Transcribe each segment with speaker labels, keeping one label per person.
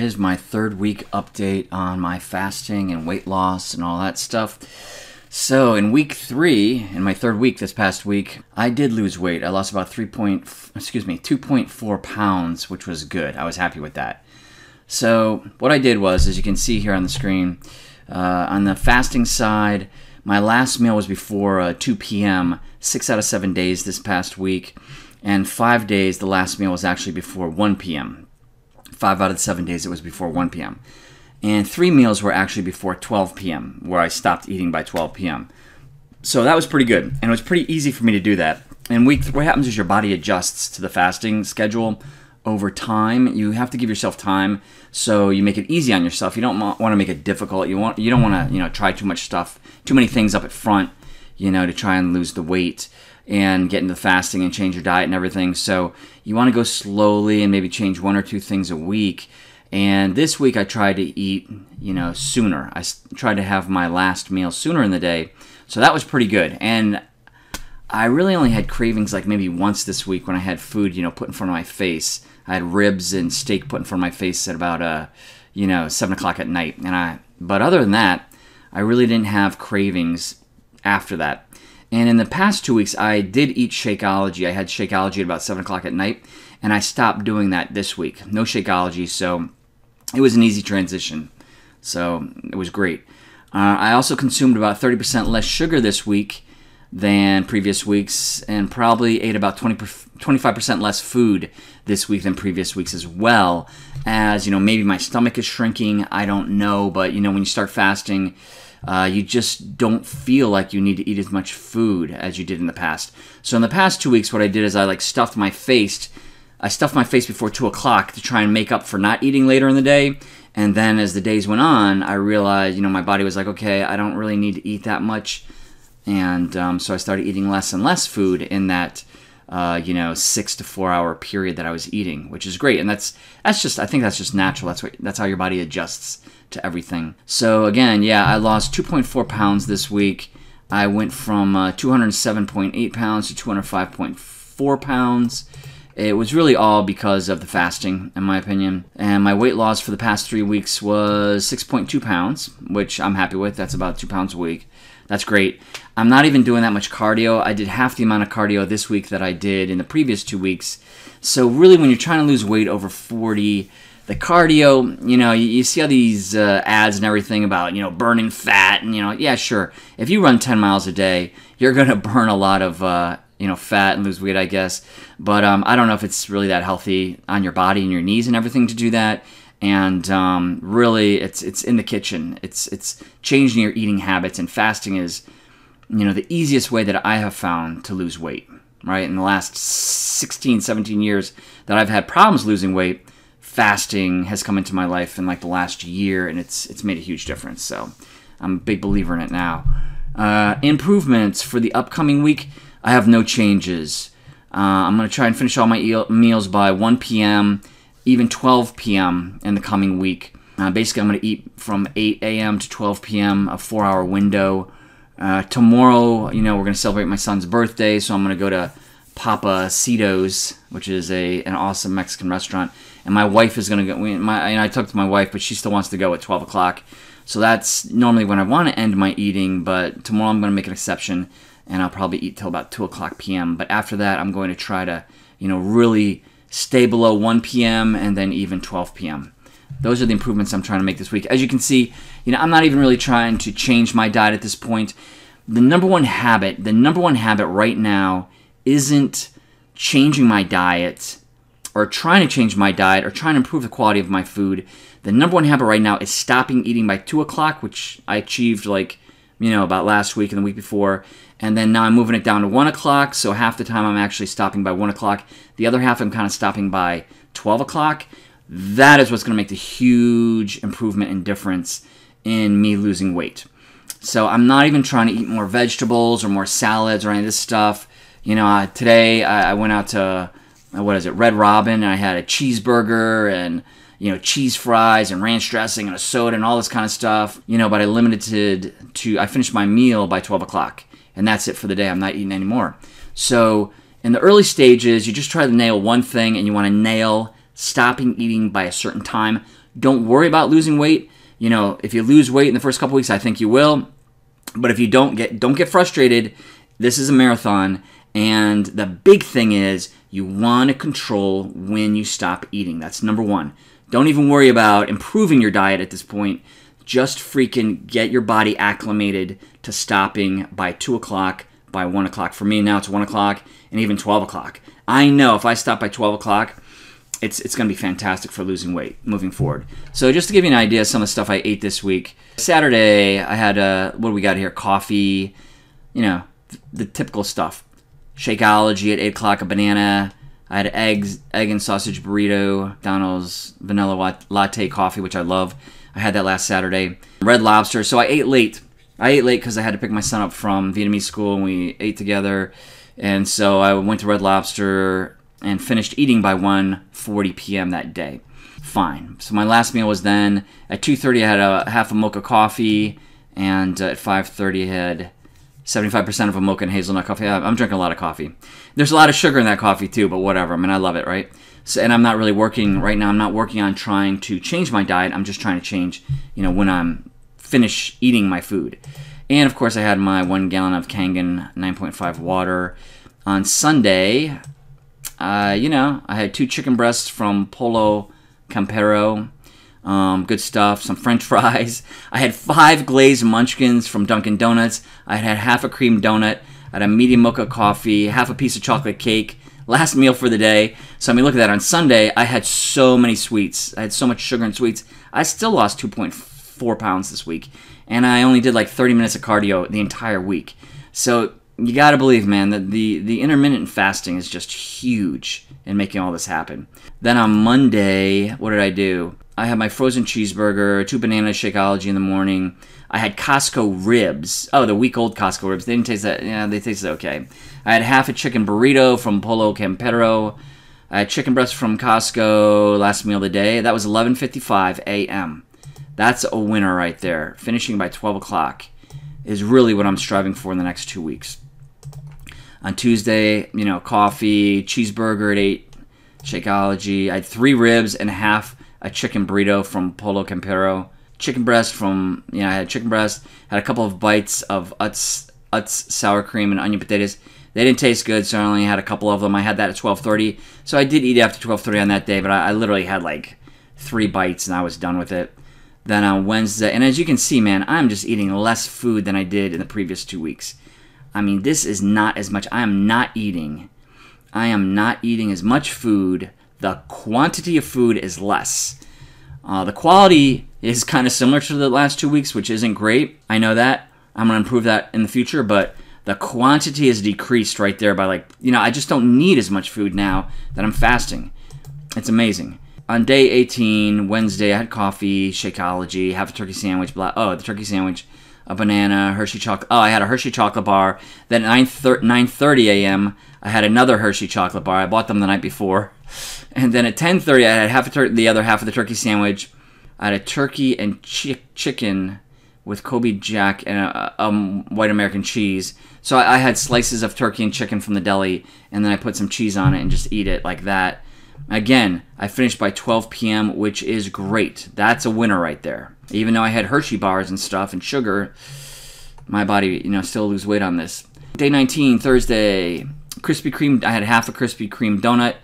Speaker 1: is my 3rd week update on my fasting and weight loss and all that stuff. So in week 3, in my 3rd week this past week, I did lose weight. I lost about 2.4 pounds, which was good. I was happy with that. So what I did was, as you can see here on the screen, on the fasting side, my last meal was before 2 p.m. 6 out of 7 days this past week, and 5 days the last meal was actually before 1 p.m. 5 out of 7 days it was before 1 p.m. And 3 meals were actually before 12 p.m., where I stopped eating by 12 p.m. So that was pretty good, and it was pretty easy for me to do that. And what happens is your body adjusts to the fasting schedule over time. You have to give yourself time, so you make it easy on yourself. You don't want to make it difficult. You don't want to try too much stuff, too many things up at front, to try and lose the weight and get into the fasting and change your diet and everything. So you want to go slowly and maybe change 1 or 2 things a week. And this week I tried to eat, sooner. I tried to have my last meal sooner in the day. So that was pretty good. And I really only had cravings like maybe once this week when I had food, put in front of my face. I had ribs and steak put in front of my face at about, 7 o'clock at night. But other than that, I really didn't have cravings after that. And in the past 2 weeks, I did eat Shakeology. I had Shakeology at about 7 o'clock at night, and I stopped doing that this week. No Shakeology, so it was an easy transition. So it was great. I also consumed about 30% less sugar this week than previous weeks, and probably ate about 25% less food this week than previous weeks as well. As, maybe my stomach is shrinking, I don't know, but, when you start fasting, you just don't feel like you need to eat as much food as you did in the past. So in the past 2 weeks, what I did is I stuffed my face. I stuffed my face before 2 o'clock to try and make up for not eating later in the day. And then as the days went on, I realized, my body was like, okay, I don't really need to eat that much. And so I started eating less and less food in that, 6 to 4 hour period that I was eating, which is great. And I think that's just natural. That's how your body adjusts to everything. So again, I lost 2.4 pounds this week. I went from 207.8 pounds to 205.4 pounds. It was really all because of the fasting, in my opinion. And my weight loss for the past 3 weeks was 6.2 pounds, which I'm happy with. That's about 2 pounds a week. That's great. I'm not even doing that much cardio. I did half the amount of cardio this week that I did in the previous 2 weeks. So really, when you're trying to lose weight over 40, the cardio, you see all these ads and everything about, burning fat. And, yeah, sure. If you run 10 miles a day, you're going to burn a lot of, fat and lose weight, I guess. But I don't know if it's really that healthy on your body and your knees and everything to do that. And really, it's in the kitchen. It's changing your eating habits. And fasting is, the easiest way that I have found to lose weight, right? In the last 16, 17 years that I've had problems losing weight, fasting has come into my life in the last year, and it's made a huge difference. So I'm a big believer in it now. Improvements for the upcoming week, I have no changes. I'm going to try and finish all my meals by 1 p.m., even 12 p.m. in the coming week. Basically, I'm going to eat from 8 a.m. to 12 p.m., a 4-hour window. Tomorrow, we're going to celebrate my son's birthday, so I'm going to go to Papacito's, which is an awesome Mexican restaurant. And my wife is going to go. And I talked to my wife, but she still wants to go at 12 o'clock. So that's normally when I want to end my eating, but tomorrow I'm going to make an exception, and I'll probably eat till about 2 o'clock p.m. But after that, I'm going to try to, really stay below 1 p.m. and then even 12 p.m. Those are the improvements I'm trying to make this week. As you can see, I'm not even really trying to change my diet at this point. The number one habit right now isn't changing my diet or trying to change my diet or trying to improve the quality of my food. The number one habit right now is stopping eating by 2 o'clock, which I achieved about last week and the week before. And then now I'm moving it down to 1 o'clock, so half the time I'm actually stopping by 1 o'clock. The other half I'm kind of stopping by 12 o'clock. That is what's going to make the huge improvement and difference in me losing weight. So I'm not even trying to eat more vegetables or more salads or any of this stuff. Today I went out to, Red Robin, and I had a cheeseburger and, cheese fries and ranch dressing and a soda and all this kind of stuff. But I I finished my meal by 12 o'clock. And that's it for the day. I'm not eating anymore. So in the early stages, you just try to nail one thing, and you want to nail stopping eating by a certain time. Don't worry about losing weight. You know, if you lose weight in the first couple weeks, I think you will. But if you don't get frustrated. This is a marathon, and the big thing is you want to control when you stop eating. That's number one. Don't even worry about improving your diet at this point. Just freaking get your body acclimated to stopping by 2 o'clock, by 1 o'clock. For me now, it's 1 o'clock and even 12 o'clock. I know if I stop by 12 o'clock, it's going to be fantastic for losing weight moving forward. So just to give you an idea of some of the stuff I ate this week. Saturday, I had, what do we got here? Coffee, you know, the typical stuff. Shakeology at 8 o'clock, a banana. I had egg and sausage burrito, McDonald's vanilla latte coffee, which I love. I had that last Saturday. Red Lobster. So I ate late. I ate late because I had to pick my son up from Vietnamese school, and we ate together. And so I went to Red Lobster and finished eating by 1:40 p.m. that day. Fine. So my last meal was then. At 2:30, I had a half a Mocha Coffee, and at 5:30, I had 75% of a Mocha and Hazelnut coffee. I'm drinking a lot of coffee. There's a lot of sugar in that coffee too, but whatever. I mean, I love it, right? So, and I'm not really working right now. I'm not working on trying to change my diet. I'm just trying to change, you know, when I'm finished eating my food. And of course, I had my 1 gallon of Kangen 9.5 water. On Sunday, you know, I had 2 chicken breasts from Pollo Campero. Good stuff. Some French fries. I had 5 glazed munchkins from Dunkin' Donuts. I had half a cream donut. I had a medium mocha coffee, half a piece of chocolate cake. Last meal for the day. So I mean, look at that. On Sunday, I had so many sweets. I had so much sugar and sweets. I still lost 2.4 pounds this week. And I only did like 30 minutes of cardio the entire week. So you got to believe, man, that the intermittent fasting is just huge in making all this happen. Then on Monday, what did I do? I had my frozen cheeseburger, 2 bananas, Shakeology in the morning. I had Costco Ribs. Oh, the week-old Costco Ribs. They didn't taste that. Yeah, they tasted okay. I had half a Chicken Burrito from Pollo Campero. I had chicken breast from Costco, last meal of the day. That was 11:55 a.m. That's a winner right there. Finishing by 12 o'clock is really what I'm striving for in the next 2 weeks. On Tuesday, you know, coffee, cheeseburger at 8, Shakeology. I had 3 ribs and half a chicken burrito from Pollo Campero. Chicken breast from, you know, I had chicken breast. Had a couple of bites of Utz sour cream and onion potatoes. They didn't taste good, so I only had a couple of them. I had that at 12:30. So I did eat after 12:30 on that day, but I literally had like 3 bites and I was done with it. Then on Wednesday, and as you can see, man, I'm just eating less food than I did in the previous 2 weeks. I mean, this is not as much. I am not eating as much food. The quantity of food is less. The quality is kind of similar to the last 2 weeks, which isn't great. I know that. I'm going to improve that in the future, but the quantity is decreased right there by like, you know, I just don't need as much food now that I'm fasting. It's amazing. On day 18, Wednesday, I had coffee, Shakeology, half a turkey sandwich, the turkey sandwich, a banana, Hershey Chocolate. Oh, I had a Hershey Chocolate bar. Then at 9:30 a.m., I had another Hershey Chocolate bar. I bought them the night before. And then at 10:30, I had the other half of the turkey sandwich. I had a turkey and chicken with Colby Jack and a white American cheese. So I had slices of turkey and chicken from the deli, and then I put some cheese on it and just eat it like that. Again, I finished by 12 p.m., which is great. That's a winner right there. Even though I had Hershey bars and stuff and sugar, my body, you know, still lose weight on this. Day 19, Thursday, Krispy Kreme. I had half a Krispy Kreme donut.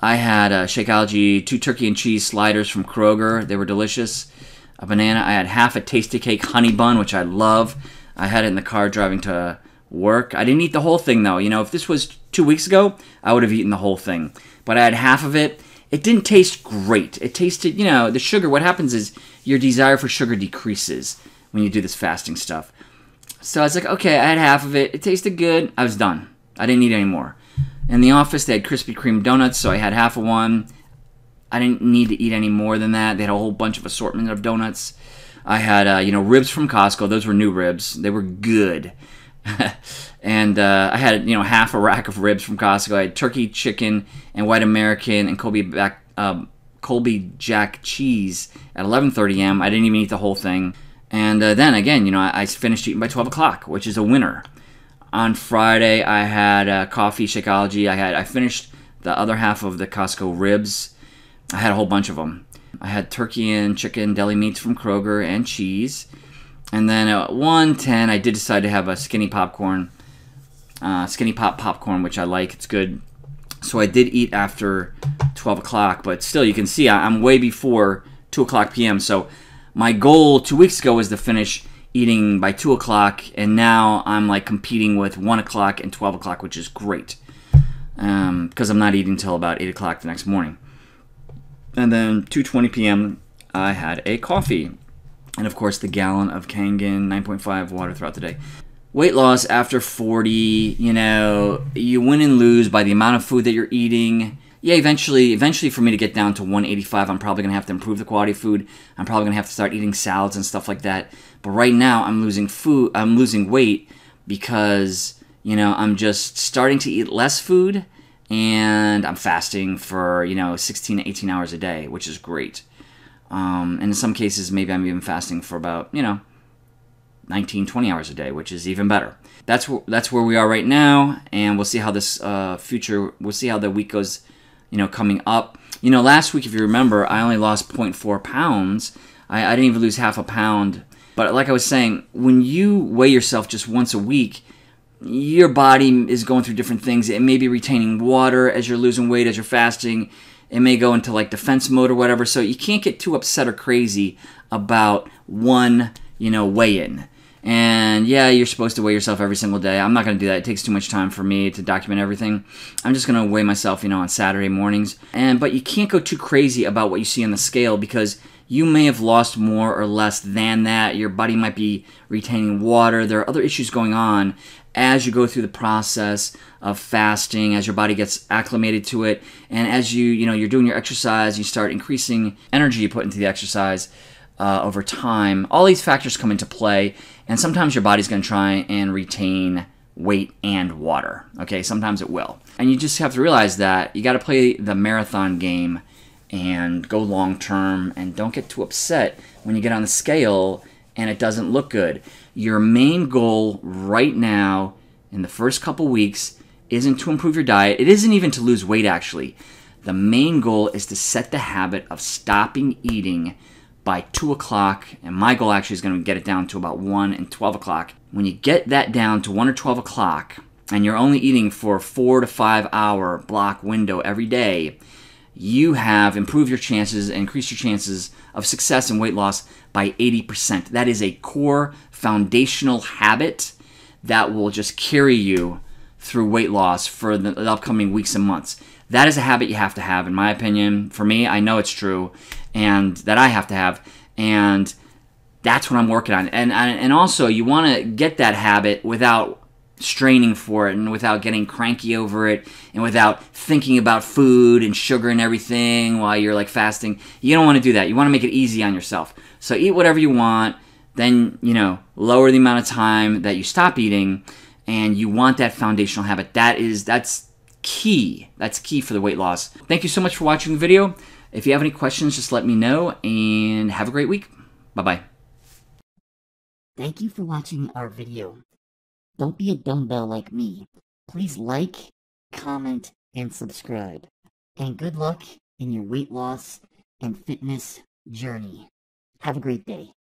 Speaker 1: I had a Shakeology 2 turkey and cheese sliders from Kroger. They were delicious. A banana. I had half a Tastykake Honey Bun, which I love. I had it in the car driving to work. I didn't eat the whole thing, though. You know, if this was 2 weeks ago, I would have eaten the whole thing. But I had half of it. It didn't taste great. It tasted, you know, the sugar. What happens is your desire for sugar decreases when you do this fasting stuff. So I was like, okay, I had half of it. It tasted good. I was done. I didn't eat any more. In the office, they had Krispy Kreme donuts, so I had half of one. I didn't need to eat any more than that. They had a whole bunch of assortment of donuts. I had, you know, ribs from Costco. Those were new ribs. They were good. And I had, you know, half a rack of ribs from Costco. I had turkey, chicken, and white American, and Colby Jack cheese at 11:30 a.m. I didn't even eat the whole thing. And then, again, you know, I finished eating by 12 o'clock, which is a winner. On Friday, I had coffee, Shakeology. I finished the other half of the Costco ribs. I had a whole bunch of them. I had turkey and chicken deli meats from Kroger and cheese. And then at 1:10, I did decide to have a Skinny Pop popcorn, which I like. It's good. So I did eat after 12 o'clock, but still, you can see I'm way before 2 o'clock p.m. So my goal 2 weeks ago was to finish eating by 2 o'clock, and now I'm like competing with 1 o'clock and 12 o'clock, which is great, because I'm not eating until about 8 o'clock the next morning. And then 2:20 p.m. I had a coffee, and of course the gallon of Kangen 9.5 water throughout the day. Weight loss after 40, you win and lose by the amount of food that you're eating. Yeah, eventually for me to get down to 185, I'm probably going to have to improve the quality of food. I'm probably going to have to start eating salads and stuff like that. But right now, I'm losing weight because, I'm just starting to eat less food, and I'm fasting for, 16 to 18 hours a day, which is great. And in some cases, maybe I'm even fasting for about, 19, 20 hours a day, which is even better. That's where we are right now, and we'll see how this we'll see how the week goes, coming up. Last week, if you remember, I only lost 0.4 pounds. I didn't even lose half a pound. But like I was saying, when you weigh yourself just once a week, your body is going through different things. It may be retaining water as you're losing weight, as you're fasting. It may go into like defense mode or whatever. So you can't get too upset or crazy about one, weigh-in. And yeah, you're supposed to weigh yourself every single day. I'm not going to do that. It takes too much time for me to document everything. I'm just going to weigh myself, on Saturday mornings. But you can't go too crazy about what you see on the scale, because you may have lost more or less than that. Your body might be retaining water. There are other issues going on as you go through the process of fasting, as your body gets acclimated to it, and as you're doing your exercise, you start increasing energy you put into the exercise over time. All these factors come into play, and sometimes your body's going to try and retain weight and water. Okay, sometimes it will. And you just have to realize that you got to play the marathon game and go long term, and don't get too upset when you get on the scale and it doesn't look good. Your main goal right now in the first couple weeks isn't to improve your diet. It isn't even to lose weight, actually. The main goal is to set the habit of stopping eating by 2 o'clock, and my goal actually is going to get it down to about 1 and 12 o'clock. When you get that down to 1 or 12 o'clock, and you're only eating for a 4 to 5 hour block window every day, you have improved your chances and increased your chances of success in weight loss by 80%. That is a core foundational habit that will just carry you through weight loss for the upcoming weeks and months. That is a habit you have to have, in my opinion. For me, I know it's true, and that I have to have, and that's what I'm working on. And also, you want to get that habit without straining for it, and without getting cranky over it, and without thinking about food and sugar and everything while you're like fasting. You don't want to do that. You want to make it easy on yourself. So eat whatever you want, then lower the amount of time that you stop eating, and you want that foundational habit. That's key. That's key for the weight loss. Thank you so much for watching the video. If you have any questions, just let me know, and have a great week. Bye-bye.
Speaker 2: Thank you for watching our video. Don't be a dumbbell like me. Please like, comment, and subscribe. And good luck in your weight loss and fitness journey. Have a great day.